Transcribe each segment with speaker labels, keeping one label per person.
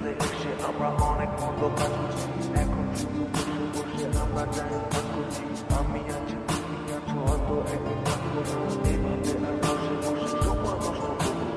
Speaker 1: চলে এসে আমরা অনেক মন্দ কাজ করছি, এখন শুধু বসে বসে আমরা টাইম পাস করছি। আমি আছি তুমি আছো, হয়তো একদিন কাজ করবো, এইভাবে আর বসে বসে সময় নষ্ট করবো।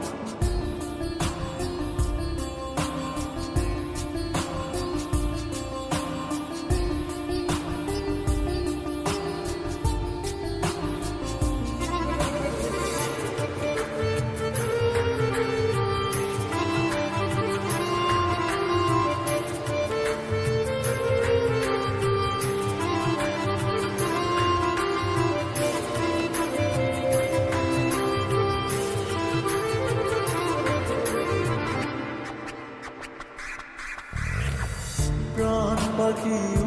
Speaker 1: প্রাণ পাখি